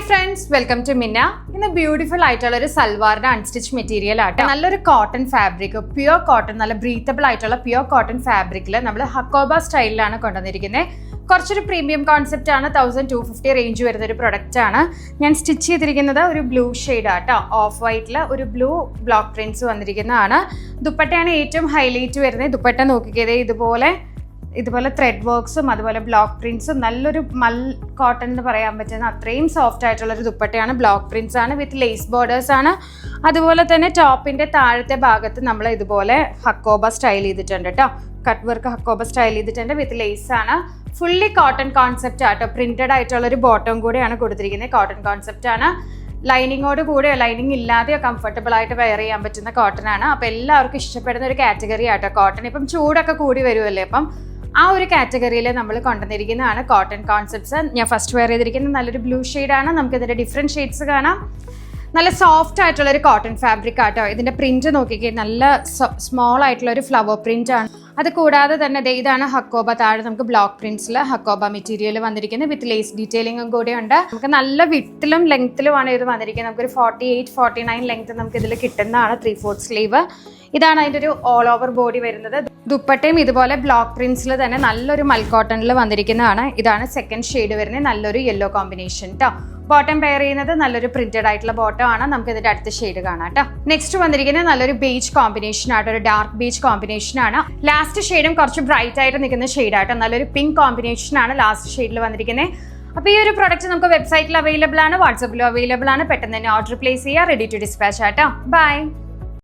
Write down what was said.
Friends, welcome to മിന്ന. ഇന്ന് beautiful ആയിട്ടുള്ള ഒരു സൽവാറിന്റെ അൺസ്റ്റിച്ച് മെറ്റീരിയൽ ആട്ടെ. നല്ലൊരു കോട്ടൺ ഫാബ്രിക്, പ്യുവർ കോട്ടൺ, നല്ല ബ്രീത്തബിൾ ആയിട്ടുള്ള പ്യുവർ കോട്ടൺ ഫാബ്രിക്കിൽ നമ്മൾ ഹക്കോബ സ്റ്റൈലിലാണ് കൊണ്ടുവന്നിരിക്കുന്നത്. കുറച്ചൊരു പ്രീമിയം കോൺസെപ്റ്റ് ആണ്. 1250 റേഞ്ച് വരുന്ന ഒരു പ്രൊഡക്റ്റ് ആണ്. ഞാൻ സ്റ്റിച്ച് ചെയ്തിരിക്കുന്നത് ഒരു ബ്ലൂ ഷെയ്ഡ് ആട്ടോ, ഓഫ് വൈറ്റിൽ ഒരു ബ്ലൂ ബ്ലോക്ക് പ്രിന്റ്സ് വന്നിരിക്കുന്നതാണ്. ദുപ്പട്ടയാണ് ഏറ്റവും ഹൈലൈറ്റ് വരുന്നത്. ദുപ്പട്ട നോക്കിക്കതേ ഇതുപോലെ ത്രെഡ് വർക്ക്സും അതുപോലെ ബ്ലോക്ക് പ്രിന്റ്സും, നല്ലൊരു മൽ കോട്ടൺ എന്ന് പറയാൻ പറ്റുന്ന അത്രയും സോഫ്റ്റ് ആയിട്ടുള്ള ഒരു ദുപ്പട്ടയാണ്. ബ്ലോക്ക് പ്രിന്റ്സ് ആണ് വിത്ത് ലേസ് ബോർഡേഴ്സ് ആണ്. അതുപോലെ തന്നെ ടോപ്പിന്റെ താഴത്തെ ഭാഗത്ത് നമ്മൾ ഇതുപോലെ ഹക്കോബ സ്റ്റൈൽ ചെയ്തിട്ടുണ്ട് കേട്ടോ. കട്ട് വർക്ക് ഹക്കോബ സ്റ്റൈൽ ചെയ്തിട്ടുണ്ട് വിത്ത് ലേസ് ആണ്. ഫുള്ളി കോട്ടൺ കോൺസെപ്റ്റ് ആട്ടോ. പ്രിന്റഡ് ആയിട്ടുള്ള ഒരു ബോട്ടം കൂടെയാണ് കൊടുത്തിരിക്കുന്നത്. കോട്ടൺ കോൺസെപ്റ്റ് ആണ്. ലൈനിങ്ങോട് കൂടെയോ ലൈനിങ് ഇല്ലാതെയോ കംഫർട്ടബിൾ ആയിട്ട് വെയർ ചെയ്യാൻ പറ്റുന്ന കോട്ടൺ ആണ്. അപ്പോൾ എല്ലാവർക്കും ഇഷ്ടപ്പെടുന്ന ഒരു കാറ്റഗറി ആട്ടോ കോട്ടൺ. ഇപ്പം ചൂടൊക്കെ കൂടി വരുമല്ലേ, അപ്പം ആ ഒരു കാറ്റഗറിയിൽ നമ്മൾ കൊണ്ടുവന്നിരിക്കുന്നതാണ് കോട്ടൺ കോൺസെപ്റ്റ്സ്. ഞാൻ ഫസ്റ്റ് വെയർ ചെയ്തിരിക്കുന്നത് നല്ലൊരു ബ്ലൂ ഷെയ്ഡാണ്. നമുക്കിതിൻ്റെ ഡിഫറെൻറ്റ് ഷെയ്ഡ്സ് കാണാം. നല്ല സോഫ്റ്റ് ആയിട്ടുള്ള ഒരു കോട്ടൺ ഫാബ്രിക് ആട്ടോ. ഇതിൻ്റെ പ്രിന്റ് നോക്കിക്കേ, നല്ല സ്മോൾ ആയിട്ടുള്ള ഒരു ഫ്ലവർ പ്രിന്റ് ആണ്. അത് കൂടാതെ തന്നെ ഇതാണ് ഹക്കോബ. താഴെ നമുക്ക് ബ്ലോക്ക് പ്രിന്റ്സിൽ ഹക്കോബ മെറ്റീരിയൽ വന്നിരിക്കുന്നത് വിത്ത് ലേസ് ഡീറ്റെയിലിംഗും കൂടെ ഉണ്ട്. നമുക്ക് നല്ല വിട്ടിലും ലെങ്ത്തിലുമാണ് ഇത് വന്നിരിക്കുന്നത്. നമുക്കൊരു 48-49 ലെങ്ത് നമുക്ക് ഇതിൽ കിട്ടുന്നതാണ്. 3/4 സ്ലീവ്. ഇതാണ് അതിൻ്റെ ഒരു ഓൾ ഓവർ ബോഡി വരുന്നത്. ദുപ്പട്ടയും ഇതുപോലെ ബ്ലോക്ക് പ്രിന്റ്സിൽ തന്നെ നല്ലൊരു മൽക്കോട്ടണിൽ വന്നിരിക്കുന്നതാണ്. ഇതാണ് സെക്കൻഡ് ഷെയ്ഡ് വരുന്നത്, നല്ലൊരു യെല്ലോ കോമ്പിനേഷൻ കേട്ടോ. ബോട്ടം പെയർ ചെയ്യുന്നത് നല്ലൊരു പ്രിന്റഡ് ആയിട്ടുള്ള ബോട്ടം ആണ്. നമുക്ക് ഇതിന്റെ അടുത്ത ഷെയ്ഡ് കാണാം കേട്ടോ. നെക്സ്റ്റ് വന്നിരിക്കുന്നത് നല്ലൊരു ബേജ് കോമ്പിനേഷൻ ആട്ടോ, ഒരു ഡാർക്ക് ബേജ് കോമ്പിനേഷൻ ആണ്. ലാസ്റ്റ് ഷെയ്ഡും കുറച്ച് ബ്രൈറ്റ് ആയിട്ട് നിൽക്കുന്ന ഷെയ്ഡ് ആട്ടോ. നല്ലൊരു പിങ്ക് കോമ്പിനേഷൻ ആണ് ലാസ്റ്റ് ഷെയ്ഡിൽ വന്നിരിക്കുന്നത്. അപ്പോൾ ഈ ഒരു പ്രൊഡക്റ്റ് നമുക്ക് വെബ്സൈറ്റിൽ അവൈലബിൾ ആണ്, വാട്സാപ്പിലും അവൈലബിൾ ആണ്. പെട്ടെന്ന് തന്നെ ഓർഡർ പ്ലേസ് ചെയ്യുക. റെഡി ടു ഡിസ്പാച്ച് ആട്ടോ. ബൈ.